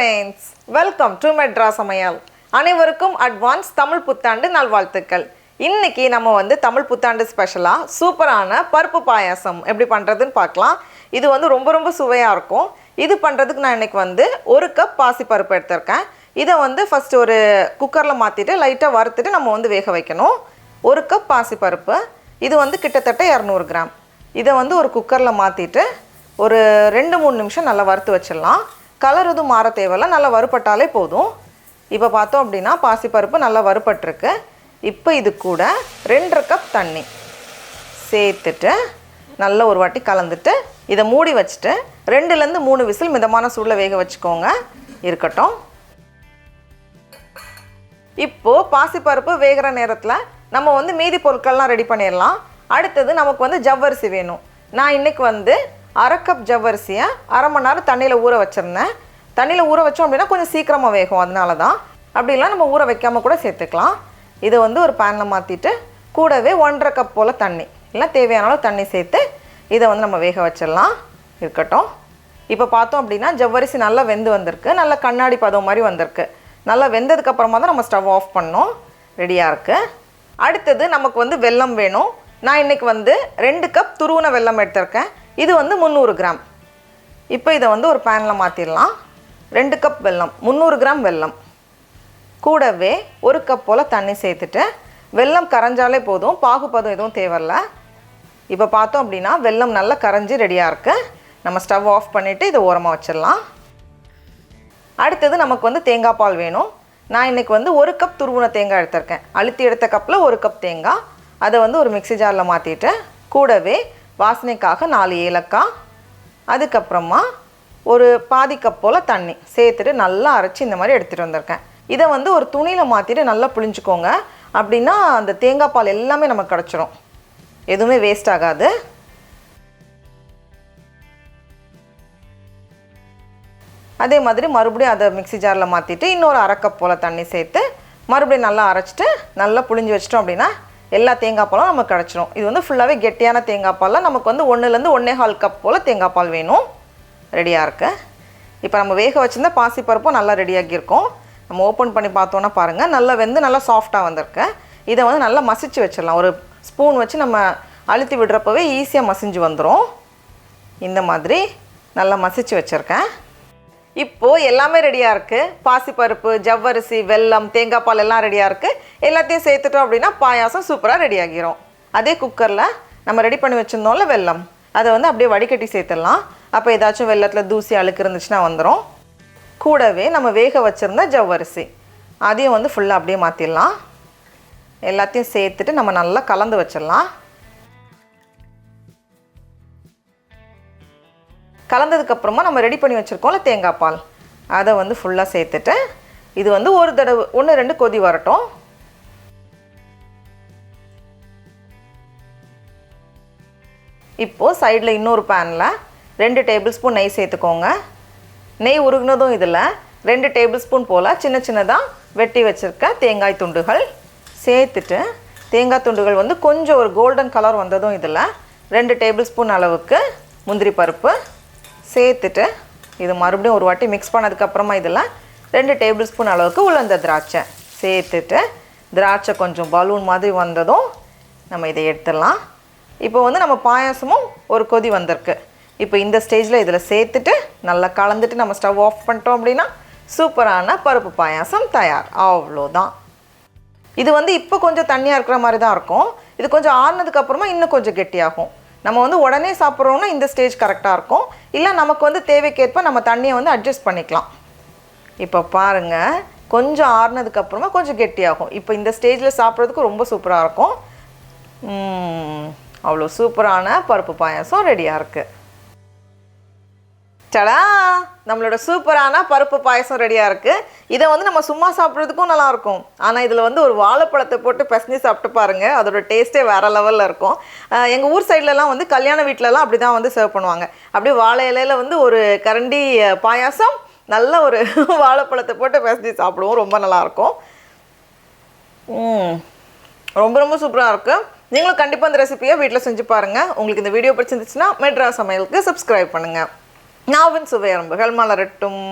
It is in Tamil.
friends, welcome to Madras Samayal. அனைவருக்கும் அட்வான்ஸ் தமிழ் புத்தாண்டு நல்வாழ்த்துக்கள். இன்னைக்கு நம்ம வந்து தமிழ் புத்தாண்டு ஸ்பெஷலா சூப்பரான பருப்பு பாயாசம் எப்படி பண்றதுன்னு பார்க்கலாம். இது வந்து ரொம்ப சுவையா இருக்கும். இது பண்றதுக்கு நான் இன்னைக்கு வந்து 1 கப் பாசி பருப்பு எடுத்துர்க்கேன். இதை வந்து ஃபர்ஸ்ட் ஒரு குக்கர்ல மாத்திட்டு லைட்டா வறுத்துட்டு நம்ம வந்து வேக வைக்கணும். 1 கப் பாசி பருப்பு. இது வந்து கிட்டத்தட்ட 200 கிராம். இதை வந்து ஒரு குக்கர்ல மாத்திட்டு ஒரு 2-3 நிமிஷம் நல்லா வறுத்து வச்சிடலாம். கலர் எதுவும் மாற தேவையில்லை, நல்லா வறுபட்டாலே போதும். இப்போ பார்த்தோம் அப்படின்னா பாசிப்பருப்பு நல்லா வறுபட்டிருக்கு. இப்போ இது கூட 2.5 கப் தண்ணி சேர்த்துட்டு நல்லா ஒரு வாட்டி கலந்துட்டு இதை மூடி வச்சுட்டு 2லேருந்து 3 விசில் மிதமான சூடில் வேக வச்சுக்கோங்க. இருக்கட்டும். இப்போது பாசிப்பருப்பு வேகிற நேரத்தில் நம்ம வந்து மீதி பொருட்கள்லாம் ரெடி பண்ணிடலாம். அடுத்தது நமக்கு வந்து ஜவ்வரிசி வேணும். நான் இன்றைக்கி வந்து 1/2 கப் ஜவ்வரிசியை 1/2 மணி நேரம் தண்ணியில் ஊற வச்சுருந்தேன். தண்ணியில் ஊற வச்சோம் அப்படின்னா கொஞ்சம் சீக்கிரமாக வேகும், அதனால தான். அப்படிலாம் நம்ம ஊற வைக்காமல் கூட சேர்த்துக்கலாம். இதை வந்து ஒரு பேனில் மாற்றிட்டு கூடவே 1.5 கப் போல் தண்ணி இல்லை தேவையான அளவு தண்ணி சேர்த்து இதை வந்து நம்ம வேக வச்சிடலாம். இருக்கட்டும். இப்போ பார்த்தோம் அப்படின்னா ஜவ்வரிசி நல்லா வெந்து வந்திருக்கு, நல்லா கண்ணாடி பதம் மாதிரி வந்திருக்கு. நல்லா வெந்ததுக்கப்புறமா தான் நம்ம ஸ்டவ் ஆஃப் பண்ணோம். ரெடியாக இருக்குது. அடுத்தது நமக்கு வந்து வெல்லம் வேணும். நான் இன்றைக்கி வந்து 2 கப் துருவின வெல்லம் எடுத்திருக்கேன். இது வந்து 300 கிராம். இப்போ இதை வந்து ஒரு பேனில் மாற்றிடலாம். 2 கப் வெல்லம், 300 கிராம் வெல்லம். கூடவே 1 கப் போல் தண்ணி சேர்த்துட்டு வெல்லம் கரைஞ்சாலே போதும், பாகுபதம் எதுவும் தேவையில்லை. இப்போ பார்த்தோம் அப்படின்னா வெல்லம் நல்லா கரைஞ்சி ரெடியாக இருக்குது. நம்ம ஸ்டவ் ஆஃப் பண்ணிவிட்டு இதை ஓரமாக வச்சிடலாம். அடுத்தது நமக்கு வந்து தேங்காய் பால் வேணும். நான் இன்றைக்கி வந்து 1 கப் துருவின தேங்காய் எடுத்திருக்கேன். அழுத்தி எடுத்த கப்பில் 1 கப் தேங்காய். அதை வந்து ஒரு மிக்ஸி ஜாரில் மாற்றிட்டு கூடவே வாசனைக்காக 4 ஏலக்காய், அதுக்கப்புறமா ஒரு பாதி கப் போல் தண்ணி சேர்த்துட்டு நல்லா அரைச்சி இந்த மாதிரி எடுத்துகிட்டு வந்திருக்கேன். இதை வந்து ஒரு துணியில் மாற்றிட்டு நல்லா புழிஞ்சுக்கோங்க. அப்படின்னா அந்த தேங்காய் பால் எல்லாமே நமக்கு கிடச்சிரும், எதுவுமே வேஸ்ட் ஆகாது. அதே மாதிரி மறுபடியும் அதை மிக்ஸி ஜாரில் மாற்றிட்டு இன்னொரு 1/2 கப் போல் தண்ணி சேர்த்து மறுபடியும் நல்லா அரைச்சிட்டு நல்லா புழிஞ்சு வச்சிட்டோம் அப்படின்னா எல்லா தேங்காய் பாலும் நமக்கு கிடச்சிரும். இது வந்து ஃபுல்லாகவே கெட்டியான தேங்காய் பாலில் நமக்கு வந்து 1லேருந்து 1.25 கப் போல் தேங்காய் பால் வேணும். ரெடியாக இருக்கு. இப்போ நம்ம வேக வச்சுருந்த பாசிப்பருப்பும் நல்லா ரெடியாகியிருக்கோம். நம்ம ஓப்பன் பண்ணி பார்த்தோன்னா பாருங்கள், நல்லா வெந்து நல்லா சாஃப்டாக வந்திருக்கு. இதை வந்து நல்லா மசிச்சு வச்சிடலாம். ஒரு ஸ்பூன் வச்சு நம்ம அழுத்தி விடுறப்பவே ஈஸியாக மசிஞ்சு வந்துடும். இந்த மாதிரி நல்லா மசிச்சு வச்சுருக்கேன். இப்போது எல்லாமே ரெடியாக இருக்குது. பாசிப்பருப்பு, ஜவ்வரிசி, வெல்லம், தேங்காய் பால் எல்லாம் ரெடியாக இருக்குது. எல்லாத்தையும் சேர்த்துட்டோம் அப்படின்னா பாயாசம் சூப்பராக ரெடி ஆகிரும். அதே குக்கரில் நம்ம ரெடி பண்ணி வச்சுருந்தோம்ல வெல்லம், அதை வந்து அப்படியே வடிகட்டி சேர்த்துடலாம். அப்போ ஏதாச்சும் வெல்லத்தில் தூசி அழுக்கு இருந்துச்சுன்னா வந்துடும். கூடவே நம்ம வேக வச்சுருந்த ஜவ்வரிசி அதையும் வந்து ஃபுல்லாக அப்படியே மாற்றிடலாம். எல்லாத்தையும் சேர்த்துட்டு நம்ம நல்லா கலந்து வச்சிடலாம். கலந்ததுக்கப்புறமா நம்ம ரெடி பண்ணி வச்சுருக்கோம்ல தேங்காய் பால், அதை வந்து ஃபுல்லாக சேர்த்துட்டு இது வந்து ஒரு தடவை 1-2 கொதி வரட்டும். இப்போது சைடில் இன்னொரு பேனில் 2 டேபிள் ஸ்பூன் நெய் சேர்த்துக்கோங்க. நெய் உருகுனதும் இதில் 2 டேபிள் ஸ்பூன் போல் சின்னதாக வெட்டி வச்சுருக்க தேங்காய் துண்டுகள் சேர்த்துட்டு தேங்காய் துண்டுகள் வந்து கொஞ்சம் ஒரு கோல்டன் கலர் வந்ததும் இதில் 2 டேபிள் ஸ்பூன் அளவுக்கு முந்திரி பருப்பு சேர்த்துட்டு இது மறுபடியும் ஒரு வாட்டி மிக்ஸ் பண்ணதுக்கப்புறமா இதில் 2 டேபிள் ஸ்பூன் அளவுக்கு உலர்ந்த திராட்சை சேர்த்துட்டு திராட்சை கொஞ்சம் பலூன் மாதிரி வந்ததும் நம்ம இதை எடுத்துடலாம். இப்போ வந்து நம்ம பாயாசமும் ஒரு கொதி வந்திருக்கு. இப்போ இந்த ஸ்டேஜில் இதில் சேர்த்துட்டு நல்லா கலந்துட்டு நம்ம ஸ்டவ் ஆஃப் பண்ணிட்டோம் அப்படின்னா சூப்பரான பருப்பு பாயாசம் தயார். அவ்வளோதான். இது வந்து இப்போ கொஞ்சம் தண்ணியாக இருக்கிற மாதிரி தான் இருக்கும். இது கொஞ்சம் ஆறுனதுக்கப்புறமா இன்னும் கொஞ்சம் கெட்டியாகும். நம்ம வந்து உடனே சாப்பிட்றோன்னா இந்த ஸ்டேஜ் கரெக்டாக இருக்கும். இல்லை நமக்கு வந்து தேவைக்கேற்ப நம்ம தண்ணியை வந்து அட்ஜஸ்ட் பண்ணிக்கலாம். இப்போ பாருங்கள், கொஞ்சம் ஆறுனதுக்கப்புறமா கொஞ்சம் கெட்டியாகும். இப்போ இந்த ஸ்டேஜில் சாப்பிட்றதுக்கு ரொம்ப சூப்பராக இருக்கும். அவ்வளோ சூப்பரான பருப்பு பாயாசம் ரெடியாக இருக்குது. டடா, நம்மளோட சூப்பரான பருப்பு பாயசம் ரெடியாக இருக்குது. இதை வந்து நம்ம சும்மா சாப்பிட்றதுக்கும் நல்லாயிருக்கும். ஆனால் இதில் வந்து ஒரு வாழைப்பழத்தை போட்டு பிசைஞ்சு சாப்பிட்டு பாருங்கள், அதோட டேஸ்ட்டே வேறு லெவலில் இருக்கும். எங்கள் ஊர் சைட்லலாம் வந்து கல்யாண வீட்டிலலாம் அப்படி தான் வந்து சர்வ் பண்ணுவாங்க. அப்படியே வாழை இலையில் வந்து ஒரு கரண்டி பாயாசம், நல்ல ஒரு வாழைப்பழத்தை போட்டு பிசைஞ்சு சாப்பிடுவோம். ரொம்ப நல்லாயிருக்கும். ரொம்ப சூப்பராக இருக்குது. நீங்களும் கண்டிப்பாக இந்த ரெசிபியை வீட்டில் செஞ்சு பாருங்கள். உங்களுக்கு இந்த வீடியோ பிடிச்சிருந்துச்சுன்னா மெட்ராஸ் சமையலுக்கு சப்ஸ்கிரைப் பண்ணுங்கள். நாவின் சுவையரம்புகள் மலரட்டும்.